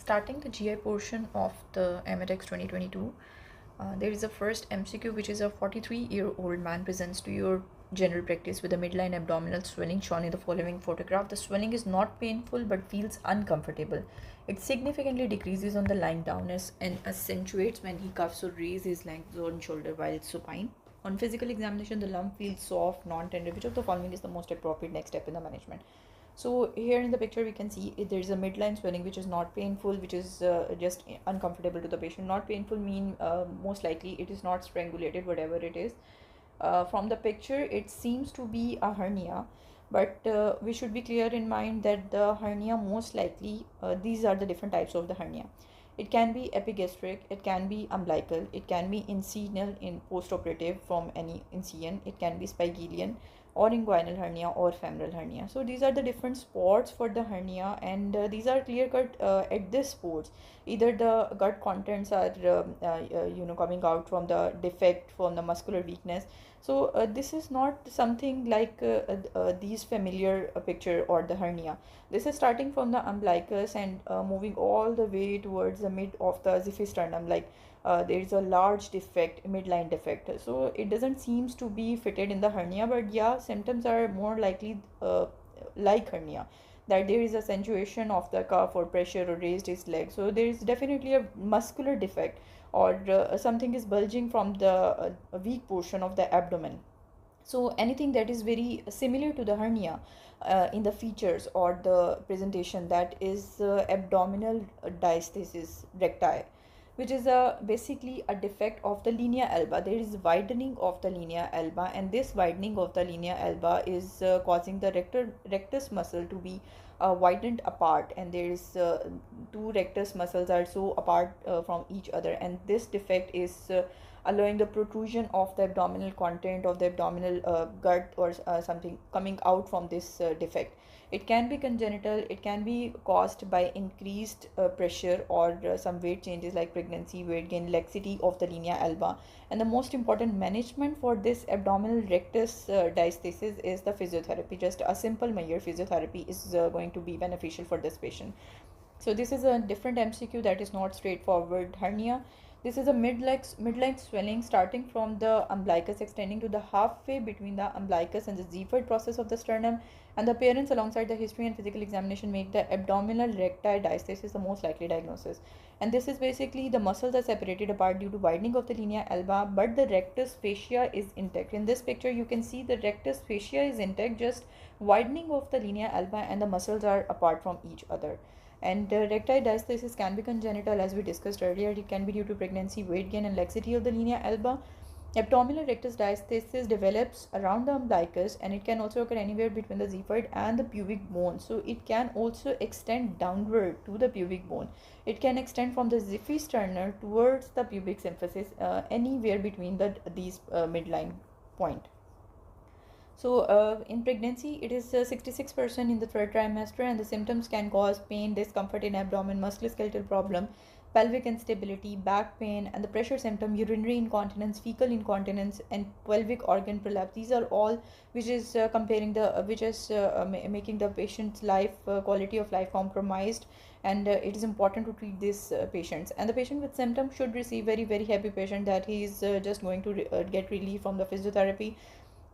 Starting the GI portion of the MEDEX 2022, there is a first MCQ, which is a 43-year-old man presents to your general practice with a midline abdominal swelling shown in the following photograph. The swelling is not painful but feels uncomfortable. It significantly decreases on the lying down and accentuates when he cuffs or raises his legs or shoulder while supine. On physical examination, the lump feels soft, non-tender. Which of the following is the most appropriate next step in the management? So here in the picture we can see there is a midline swelling which is not painful, which is just uncomfortable to the patient. Not painful mean most likely it is not strangulated, whatever it is. From the picture it seems to be a hernia, but we should be clear in mind that the hernia most likely, these are the different types of the hernia. It can be epigastric, it can be umbilical, it can be incisional in postoperative from any incision, it can be spigelian or inguinal hernia or femoral hernia. So these are the different spots for the hernia, and these are clear cut at this spots. Either the gut contents are coming out from the defect, from the muscular weakness. So this is not something like these familiar picture or the hernia. This is starting from the umbilicus and moving all the way towards the mid of the xiphisternum, like there is a large defect, midline defect. So it doesn't seems to be fitted in the hernia, but yeah, symptoms are more likely like hernia, that there is accentuation of the cuff or pressure or raised his leg. So there is definitely a muscular defect, or something is bulging from the weak portion of the abdomen. So anything that is very similar to the hernia in the features or the presentation, that is abdominal diastasis recti, which is basically a defect of the linea alba. There is widening of the linea alba, and this widening of the linea alba is causing the rectus muscle to be widened apart, and there is two rectus muscles are so apart from each other, and this defect is allowing the protrusion of the abdominal content of the abdominal gut or something coming out from this defect. It can be congenital, it can be caused by increased pressure or some weight changes like pregnancy, weight gain, laxity of the linea alba. And the most important management for this abdominal rectus diastasis is the physiotherapy. Just a simple Meyer physiotherapy is going to be beneficial for this patient. So this is a different MCQ that is not straightforward hernia. This is a midline swelling starting from the umbilicus extending to the halfway between the umbilicus and the xiphoid process of the sternum, and the appearance alongside the history and physical examination make the abdominal recti diastasis the most likely diagnosis. And this is basically the muscles are separated apart due to widening of the linea alba, but the rectus fascia is intact. In this picture you can see the rectus fascia is intact, just widening of the linea alba and the muscles are apart from each other. And recti diastasis can be congenital, as we discussed earlier. It can be due to pregnancy, weight gain, and laxity of the linea alba. Abdominal rectus diastasis develops around the umbilicus, and it can also occur anywhere between the xiphoid and the pubic bone. So it can also extend downward to the pubic bone. It can extend from the xiphisternal towards the pubic symphysis, anywhere between these midline point. So in pregnancy, it is 66% in the third trimester, and the symptoms can cause pain, discomfort in abdomen, musculoskeletal problem, pelvic instability, back pain, and the pressure symptom, urinary incontinence, fecal incontinence, and pelvic organ prolapse. These are all which is making the patient's life quality of life compromised, and it is important to treat these patients. And the patient with symptoms should receive very happy patient that he is just going to get relief from the physiotherapy.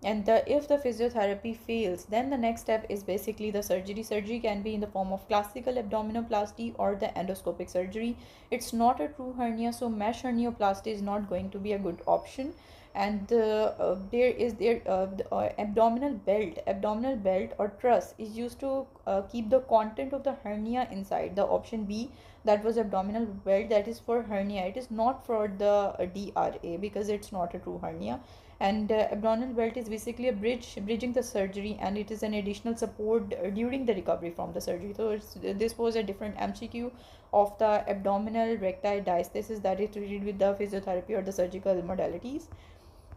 And if the physiotherapy fails, then the next step is basically the surgery can be in the form of classical abdominoplasty or the endoscopic surgery. It's not a true hernia, so mesh hernioplasty is not going to be a good option. And the abdominal belt or truss is used to keep the content of the hernia inside. The option B, that was abdominal belt, that is for hernia. It is not for the DRA, because it's not a true hernia. And abdominal belt is basically a bridging the surgery, and it is an additional support during the recovery from the surgery. So this was a different MCQ of the abdominal recti diastasis that is treated with the physiotherapy or the surgical modalities.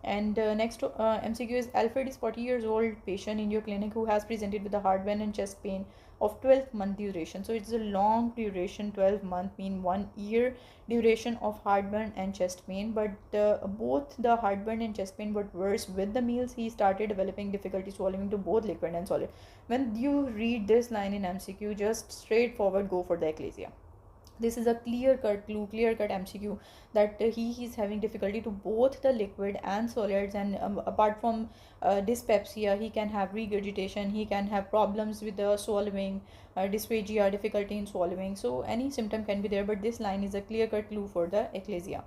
And next MCQ is: Alfred is 40 years old patient in your clinic who has presented with a heartburn and chest pain of 12-month duration. So it's a long duration. 12-month mean 1 year duration of heartburn and chest pain, but both the heartburn and chest pain got worse with the meals. He started developing difficulty swallowing to both liquid and solid. When you read this line in MCQ, just straightforward go for the eclasia. This is a clear cut clue, clear cut MCQ, that he is having difficulty to both the liquid and solids, and apart from dyspepsia, he can have regurgitation, he can have problems with the swallowing, dysphagia, difficulty in swallowing. So any symptom can be there, but this line is a clear cut clue for the eclasia.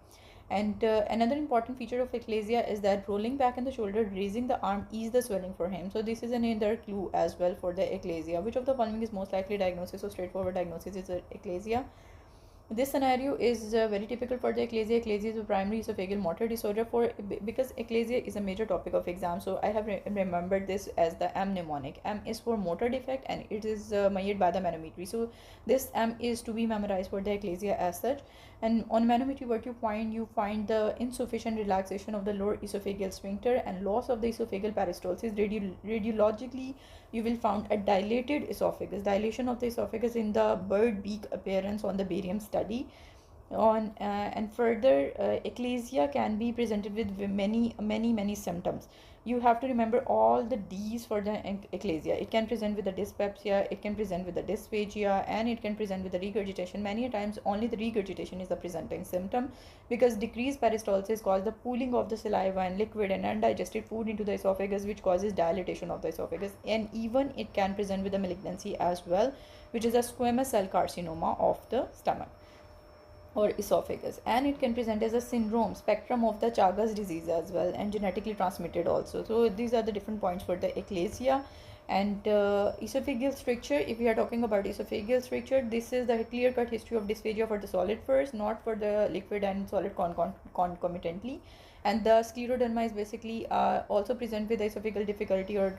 And another important feature of eclasia is that rolling back in the shoulder, raising the arm, ease the swelling for him. So this is another clue as well for the eclasia. Which of the following is most likely diagnosis? So straightforward diagnosis is eclasia. This scenario is very typical for the eclasia. Eclasia is a primary esophageal motor disorder because eclasia is a major topic of exam. So I have remembered this as the M mnemonic. M is for motor defect and it is measured by the manometry. So this M is to be memorized for the eclasia as such. And on manometry, what you find the insufficient relaxation of the lower esophageal sphincter and loss of the esophageal peristalsis. Radiologically, you will find a dilated esophagus, dilation of the esophagus in the bird beak appearance on the barium study. And further, eclasia can be presented with many symptoms. You have to remember all the D's for the eclasia. It can present with the dyspepsia, it can present with the dysphagia, and it can present with the regurgitation. Many times only the regurgitation is the presenting symptom, because decreased peristalsis causes the pooling of the saliva and liquid and undigested food into the esophagus, which causes dilatation of the esophagus. And even it can present with the malignancy as well, which is a squamous cell carcinoma of the stomach or esophagus, and it can present as a syndrome spectrum of the Chagas disease as well, and genetically transmitted also. So these are the different points for the eclasia. And esophageal stricture, if we are talking about esophageal stricture, this is the clear cut history of dysphagia for the solid first, not for the liquid and solid concomitantly. And the scleroderma is basically also present with esophageal difficulty or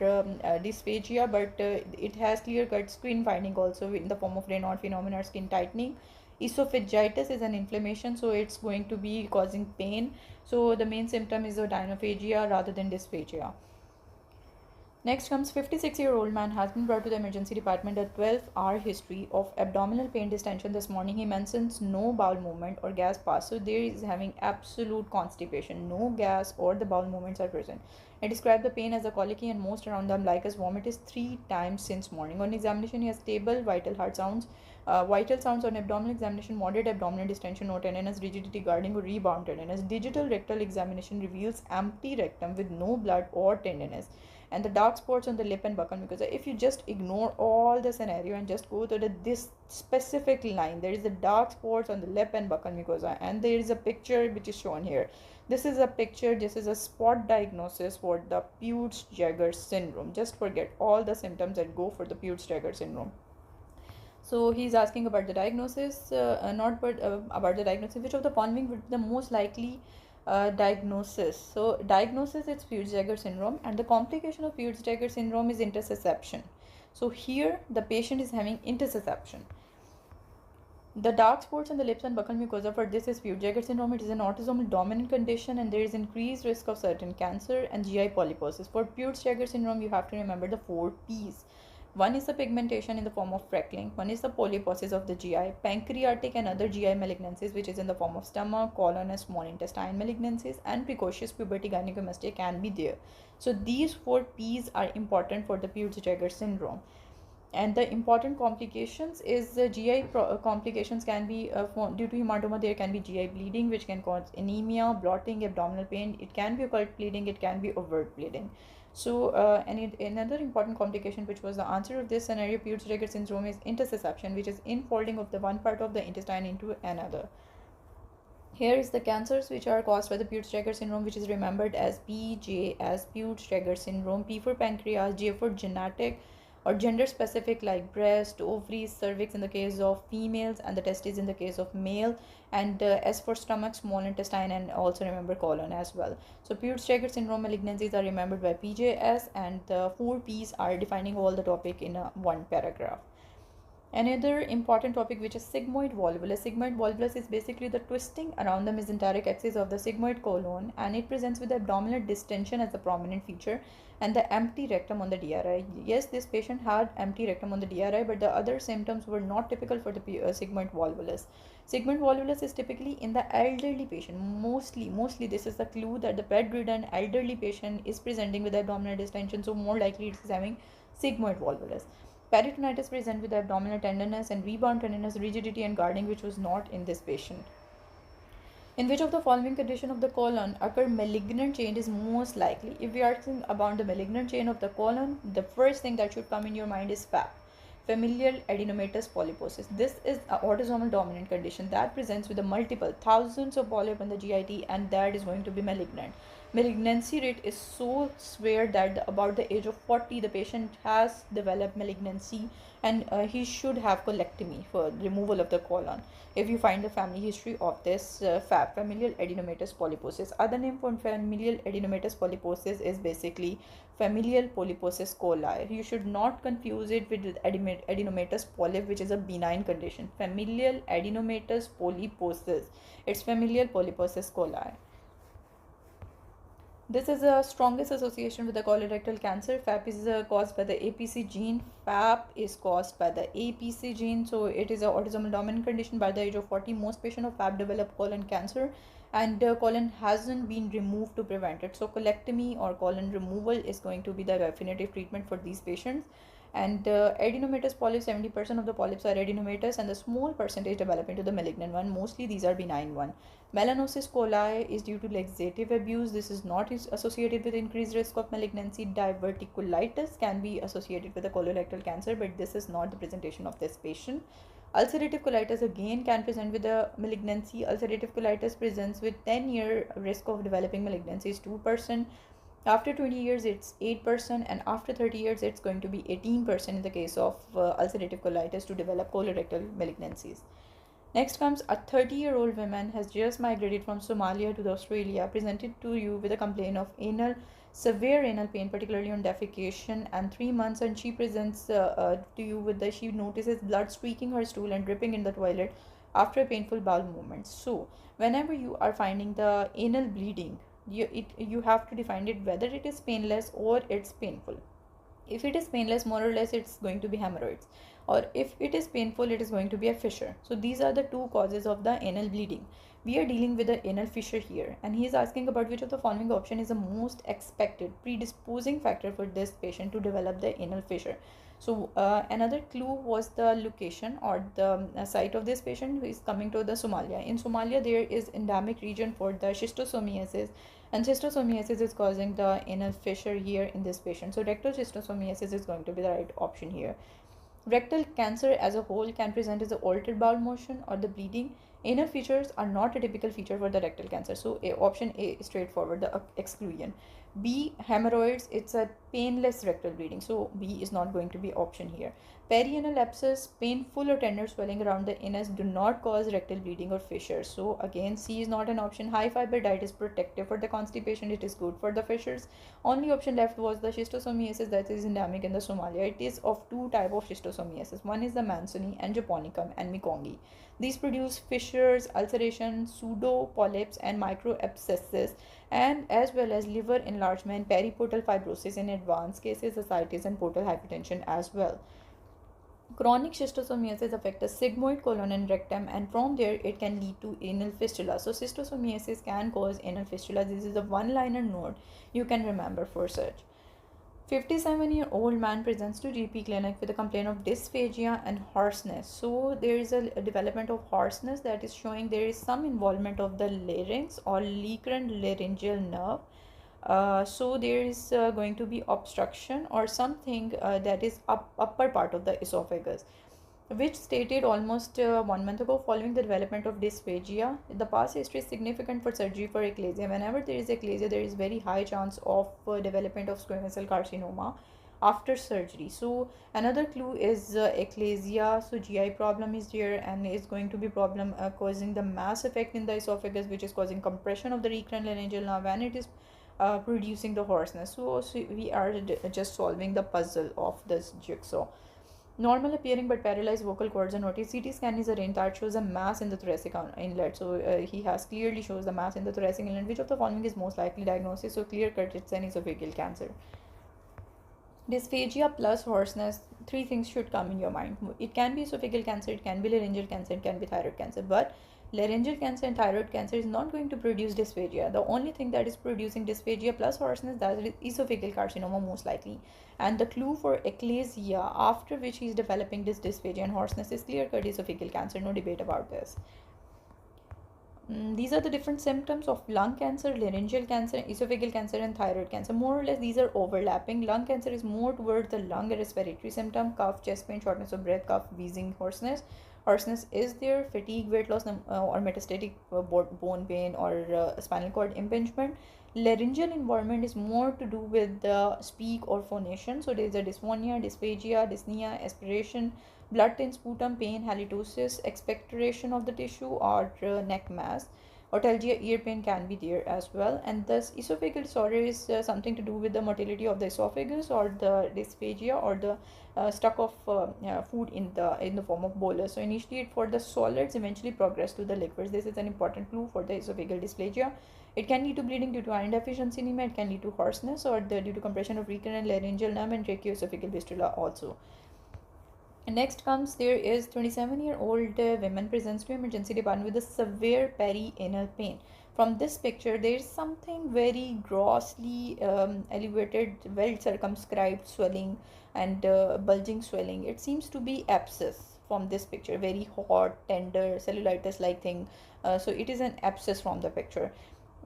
dysphagia, but it has clear cut skin finding also in the form of Raynaud phenomena or skin tightening. Esophagitis is an inflammation, so it's going to be causing pain. So the main symptom is a dinophagia rather than dysphagia. Next comes 56-year-old man has been brought to the emergency department. A 12-hour history of abdominal pain distension this morning. He mentions no bowel movement or gas pass. So there is having absolute constipation. No gas or the bowel movements are present. I describe the pain as a colicky and most around the umbilicus. Vomit is 3 times since morning. On examination, he has stable vital heart sounds. Vital sounds on abdominal examination: moderate abdominal distension, no tenderness, rigidity, guarding or rebound tenderness. Digital rectal examination reveals empty rectum with no blood or tenderness, and the dark spots on the lip and buccal mucosa. If you just ignore all the scenario and just go to this specific line, there is a dark spots on the lip and buccal mucosa, and there is a picture which is shown here. This is a picture, this is a spot diagnosis for the Peutz-Jeghers syndrome. Just forget all the symptoms and go for the Peutz-Jeghers syndrome. So he's asking about the diagnosis, about the diagnosis. Which of the following would be the most likely diagnosis? So diagnosis is Peutz-Jeghers syndrome, and the complication of Peutz-Jeghers syndrome is intussusception. So here the patient is having intussusception. The dark spots on the lips and buccal mucosa, for this is Peutz-Jeghers syndrome. It is an autosomal dominant condition, and there is increased risk of certain cancer and GI polyposis. For Peutz-Jeghers syndrome, you have to remember the 4 P's. One is the pigmentation in the form of freckling. One is the polyposis of the GI, pancreatic and other GI malignancies, which is in the form of stomach, colon, and small intestine malignancies, and precocious puberty gynecomastia can be there. So these 4 P's are important for the Peutz-Jeghers syndrome. And the important complications is the GI complications can be due to hematoma. There can be GI bleeding, which can cause anemia, bloating, abdominal pain. It can be occult bleeding, it can be overt bleeding. So another important complication, which was the answer of this scenario, Peutz-Jeghers syndrome, is intussusception, which is infolding of the one part of the intestine into another. Here is the cancers which are caused by the Peutz-Jeghers syndrome, which is remembered as PJ as Peutz-Jeghers syndrome. P for pancreas, J for genetic or gender specific, like breast, ovaries, cervix in the case of females, and the testes in the case of male, and S for stomach, small intestine, and also remember colon as well. So Peutz-Jeghers syndrome malignancies are remembered by PJS, and the 4 P's are defining all the topic in one paragraph. Another important topic, which is sigmoid volvulus. Sigmoid volvulus is basically the twisting around the mesenteric axis of the sigmoid colon, and it presents with abdominal distension as a prominent feature and the empty rectum on the DRI. Yes, this patient had empty rectum on the DRI, but the other symptoms were not typical for the sigmoid volvulus. Sigmoid volvulus is typically in the elderly patient. Mostly this is the clue that the bedridden elderly patient is presenting with abdominal distension, so more likely it is having sigmoid volvulus. Peritonitis present with abdominal tenderness and rebound tenderness, rigidity and guarding, which was not in this patient. In which of the following condition of the colon occur malignant change is most likely? If we are asking about the malignant chain of the colon, the first thing that should come in your mind is FAP, familial adenomatous polyposis. This is an autosomal dominant condition that presents with the multiple thousands of polyp in the GIT, and that is going to be malignant. Malignancy rate is so severe that about the age of 40 the patient has developed malignancy, and he should have colectomy for removal of the colon if you find the family history of this FAP, familial adenomatous polyposis. Other name for familial adenomatous polyposis is basically familial polyposis coli. You should not confuse it with adenomatous polyp, which is a benign condition. Familial adenomatous polyposis, it's familial polyposis coli. This is the strongest association with the colorectal cancer. FAP is caused by the APC gene. FAP is caused by the APC gene. So it is an autosomal dominant condition. By the age of 40, most patients of FAP develop colon cancer, and colon hasn't been removed to prevent it. So colectomy or colon removal is going to be the definitive treatment for these patients. And adenomatous polyps, 70% of the polyps are adenomatous, and the small percentage develop into the malignant one. Mostly these are benign one. Melanosis coli is due to laxative abuse. This is not associated with increased risk of malignancy. Diverticulitis can be associated with the colorectal cancer, but this is not the presentation of this patient. Ulcerative colitis again can present with a malignancy. Ulcerative colitis presents with 10-year risk of developing malignancy is 2%. After 20 years it's 8%, and after 30 years it's going to be 18% in the case of ulcerative colitis to develop colorectal malignancies. Next comes a 30-year-old woman has just migrated from Somalia to Australia, presented to you with a complaint of severe anal pain, particularly on defecation, and 3 months, and she presents to you with she notices blood streaking her stool and dripping in the toilet after a painful bowel movement. So whenever you are finding the anal bleeding, you have to define it whether it is painless or it's painful. If it is painless, more or less it's going to be hemorrhoids, or if it is painful, it is going to be a fissure. So these are the two causes of the anal bleeding. We are dealing with the anal fissure here, and he is asking about which of the following option is the most expected predisposing factor for this patient to develop the anal fissure. So another clue was the location or the site of this patient who is coming to the Somalia. In Somalia, there is endemic region for the schistosomiasis, and schistosomiasis is causing the anal fissure here in this patient. So rectal schistosomiasis is going to be the right option here. Rectal cancer as a whole can present as an altered bowel motion or the bleeding. Anal features are not a typical feature for the rectal cancer. So option A is straightforward, the exclusion. B, hemorrhoids, it's a painless rectal bleeding. So B is not going to be option here. Perianal abscess, painful or tender swelling around the anus do not cause rectal bleeding or fissures. So again, C is not an option. High fiber diet is protective for the constipation. It is good for the fissures. Only option left was the schistosomiasis that is endemic in the Somalia. It is of two type of schistosomiasis. One is the Mansoni and Japonicum and Mekongii. These produce fissures, ulceration, pseudo polyps and microabscesses, and as well as liver enlargement, periportal fibrosis in advanced cases, ascites and portal hypertension as well. Chronic schistosomiasis affects the sigmoid colon and rectum, and from there it can lead to anal fistula. So schistosomiasis can cause anal fistula. This is a one-liner note you can remember for such. 57-year-old man presents to GP clinic with a complaint of dysphagia and hoarseness. So there is a development of hoarseness that is showing there is some involvement of the larynx or lecurrent laryngeal nerve. So there is going to be obstruction or something that is upper part of the esophagus, which stated almost 1 month ago following the development of dysphagia. The past history is significant for surgery for eclasia. Whenever there is eclasia, there is very high chance of development of squamous cell carcinoma after surgery. So another clue is eclasia. So GI problem is there, and is going to be problem causing the mass effect in the esophagus, which is causing compression of the recurrent laryngeal nerve, and it is producing the hoarseness. So we are just solving the puzzle of this jigsaw. Normal appearing but paralyzed vocal cords are noticed. CT scan is arranged that shows a mass in the thoracic inlet. So he has clearly shows the mass in the thoracic inlet. Which of the following is most likely diagnosis? So clear cut, it's an esophageal cancer. Dysphagia plus hoarseness, three things should come in your mind. It can be esophageal cancer, it can be laryngeal cancer, it can be thyroid cancer, but Laryngeal cancer and thyroid cancer is not going to produce dysphagia. The only thing that is producing dysphagia plus hoarseness, that is esophageal carcinoma most likely. And the clue for achalasia, after which he is developing this dysphagia and hoarseness, is clear-cut esophageal cancer. No debate about this. These are the different symptoms of lung cancer, laryngeal cancer, esophageal cancer, and thyroid cancer. More or less, these are overlapping. Lung cancer is more towards the lung respiratory symptom: cough, chest pain, shortness of breath, cough, wheezing, hoarseness. Hoarseness is there, fatigue, weight loss, or metastatic bone pain or spinal cord impingement. Laryngeal involvement is more to do with the speak or phonation. So there is a dysphonia, dysphagia, dyspnea, aspiration, blood thin sputum, pain, halitosis, expectoration of the tissue or neck mass. Otalgia, ear pain can be there as well. And thus esophageal disorder is something to do with the motility of the esophagus or the dysphagia or the stuck of food in the form of bolus. So initially for the solids, eventually progress to the liquids. This is an important clue for the esophageal dysplasia. It can lead to bleeding due to iron deficiency anemia. It can lead to hoarseness or due to compression of recurrent laryngeal nerve and tracheoesophageal fistula also. And next comes, there is 27-year-old woman presents to emergency department with a severe perianal pain. From this picture, there is something very grossly elevated, well circumscribed swelling and bulging swelling. It seems to be abscess from this picture, very hot, tender, cellulitis like thing. So it is an abscess from the picture,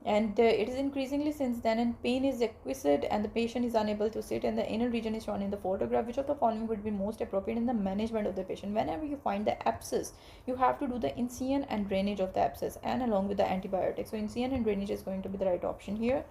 and it is increasingly since then, and pain is acquiesced and the patient is unable to sit, and the anal region is shown in the photograph. Which of the following would be most appropriate in the management of the patient? Whenever you find the abscess, you have to do the incision and drainage of the abscess, and along with the antibiotics. So incision and drainage is going to be the right option here.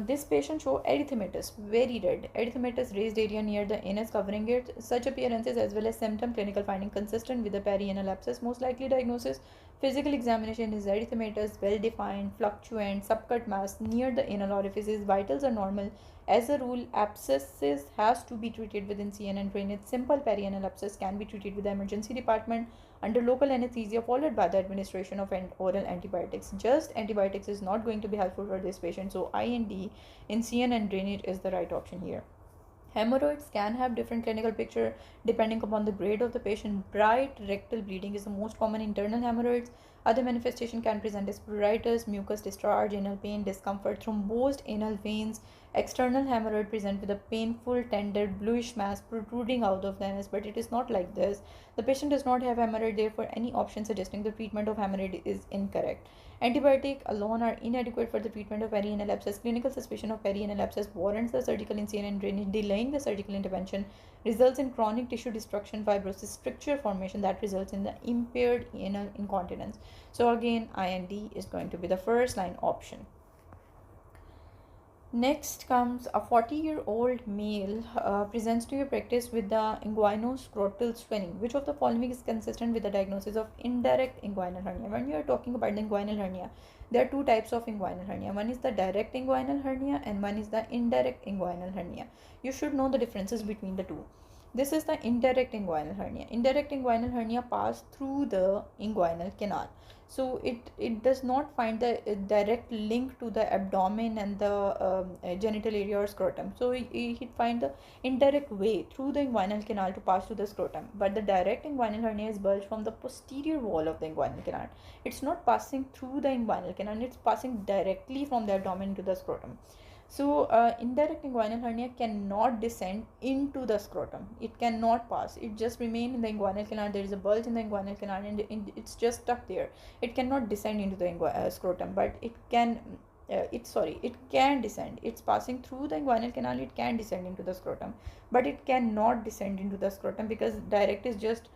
This patient show erythematous, very red. Erythematous raised area near the anus covering it. Such appearances as well as symptom clinical finding consistent with the perianal abscess. Most likely diagnosis: physical examination is erythematous, well defined, fluctuant, subcut mass near the anal orifices. Vitals are normal. As a rule, abscesses has to be treated with incision and drainage. Simple perianal abscess can be treated with the emergency department under local anesthesia followed by the administration of oral antibiotics. Just antibiotics is not going to be helpful for this patient. So IND, incision and drainage, is the right option here. Hemorrhoids can have different clinical picture depending upon the grade of the patient. Bright rectal bleeding is the most common internal hemorrhoids. Other manifestation can present as pruritus, mucus discharge, anal pain, discomfort, thrombosed anal veins. External hemorrhoid present with a painful, tender, bluish mass protruding out of the anus, but it is not like this. The patient does not have hemorrhoid, therefore any option suggesting the treatment of hemorrhoid is incorrect. Antibiotic alone are inadequate for the treatment of perianal abscess. Clinical suspicion of perianal abscess warrants the surgical incision and drainage. Delaying the surgical intervention results in chronic tissue destruction, fibrosis, stricture formation that results in the impaired anal incontinence. So again, IND is going to be the first line option. Next comes a 40-year-old male presents to your practice with the inguinoscrotal swelling. Which of the following is consistent with the diagnosis of indirect inguinal hernia? When you are talking about the inguinal hernia, there are two types of inguinal hernia. One is the direct inguinal hernia and one is the indirect inguinal hernia. You should know the differences between the two. This is the indirect inguinal hernia. Indirect inguinal hernia pass through the inguinal canal. So it does not find the direct link to the abdomen and the genital area or scrotum. So he find the indirect way through the inguinal canal to pass to the scrotum. But the direct inguinal hernia is bulged from the posterior wall of the inguinal canal. It's not passing through the inguinal canal, it's passing directly from the abdomen to the scrotum. So indirect inguinal hernia cannot descend into the scrotum. It cannot pass. It just remain in the inguinal canal. There is a bulge in the inguinal canal and it's just stuck there. It cannot descend into the scrotum, but it can. It can descend. It's passing through the inguinal canal. It can descend into the scrotum, but it cannot descend into the scrotum because direct is just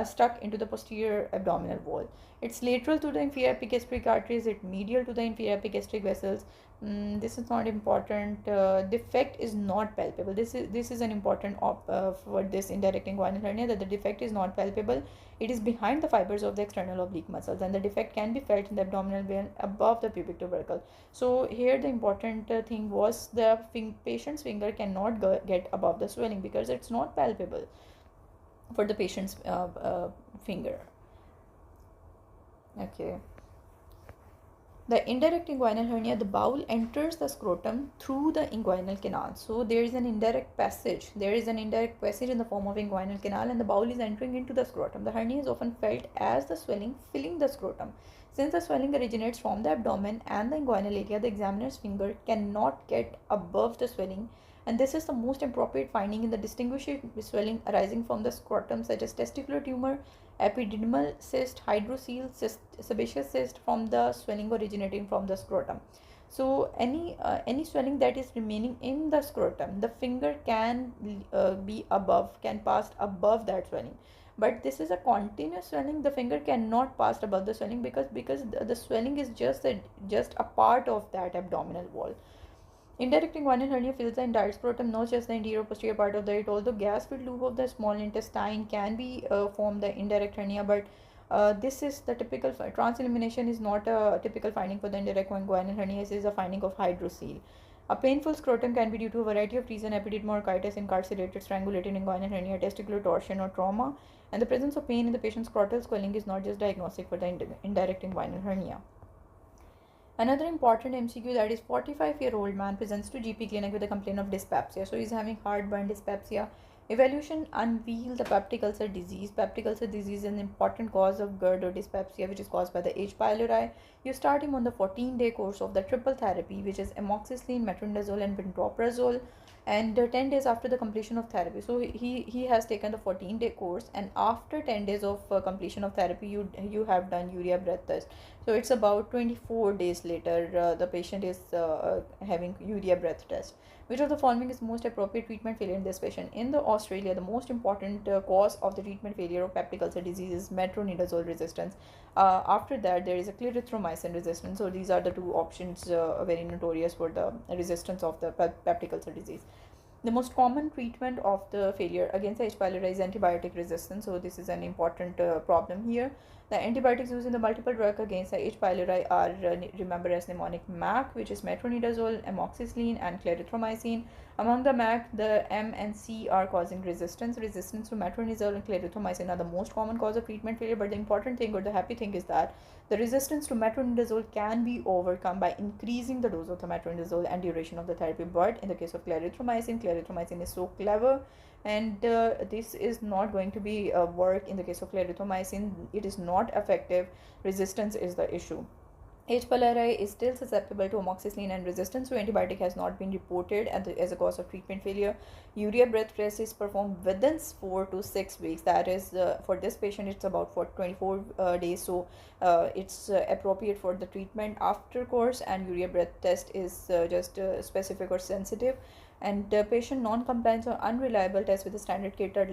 stuck into the posterior abdominal wall. It's lateral to the inferior epigastric arteries. It's medial to the inferior epigastric vessels. This is not important. Defect is not palpable. This is an important for this indirect inguinal hernia, that the defect is not palpable. It is behind the fibers of the external oblique muscles, and the defect can be felt in the abdominal vein above the pubic tubercle. So here the important thing was the patient's finger cannot get above the swelling because it's not palpable for the patient's finger. Okay. The indirect inguinal hernia, the bowel enters the scrotum through the inguinal canal. So there is an indirect passage. There is an indirect passage in the form of inguinal canal, and the bowel is entering into the scrotum. The hernia is often felt as the swelling filling the scrotum. Since the swelling originates from the abdomen and the inguinal area, the examiner's finger cannot get above the swelling, and this is the most appropriate finding in the distinguishing swelling arising from the scrotum, such as testicular tumor, epididymal cyst, hydrocele cyst, sebaceous cyst, from the swelling originating from the scrotum. So any swelling that is remaining in the scrotum, the finger can be above, can pass above that swelling. But this is a continuous swelling. The finger cannot pass above the swelling because the swelling is just a part of that abdominal wall. Indirect inguinal hernia fills the entire scrotum, not just the anterior posterior part of the it. Although gas-filled loop of the small intestine can be form the indirect hernia, but this is the typical trans-elimination is not a typical finding for the indirect inguinal hernia. This is a finding of hydrocele. A painful scrotum can be due to a variety of reasons: epididymoitis, incarcerated, strangulated inguinal hernia, testicular torsion, or trauma. And the presence of pain in the patient's scrotal swelling is not just diagnostic for the indirect inguinal hernia. Another important MCQ, that is 45-year-old man presents to GP clinic with a complaint of dyspepsia. So he's having heartburn, dyspepsia. Evaluation unveil the peptic ulcer disease. Peptic ulcer disease is an important cause of GERD or dyspepsia, which is caused by the H. pylori. You start him on the 14-day course of the triple therapy, which is amoxicillin, metronidazole, and pantoprazole, and 10 days after the completion of therapy. So he has taken the 14-day course, and after 10 days of completion of therapy, you have done urea breath test. So it's about 24 days later, the patient is having urea breath test. Which of the following is most appropriate treatment failure in this patient? In the Australia, the most important cause of the treatment failure of peptic ulcer disease is metronidazole resistance. After that, there is a clarithromycin resistance. So these are the two options very notorious for the resistance of the peptic ulcer disease. The most common treatment of the failure against H. pylori is antibiotic resistance. So this is an important problem here. The antibiotics used in the multiple drug against the H. pylori are remembered as mnemonic MAC, which is metronidazole, amoxicillin, and clarithromycin. Among the MAC, the M and C are causing resistance. Resistance to metronidazole and clarithromycin are the most common cause of treatment failure. But the important thing, or the happy thing, is that the resistance to metronidazole can be overcome by increasing the dose of the metronidazole and duration of the therapy. But in the case of clarithromycin is so clever, and this is not going to be work in the case of clarithromycin. It is not effective. Resistance is the issue. H. pylori is still susceptible to amoxicillin, and resistance to antibiotic has not been reported as a cause of treatment failure. Urea breath test is performed within 4 to 6 weeks. That is, for this patient, it's about 24 days. So it's appropriate for the treatment after course, and urea breath test is just specific or sensitive. And patient non-compliance or unreliable test with the standard catered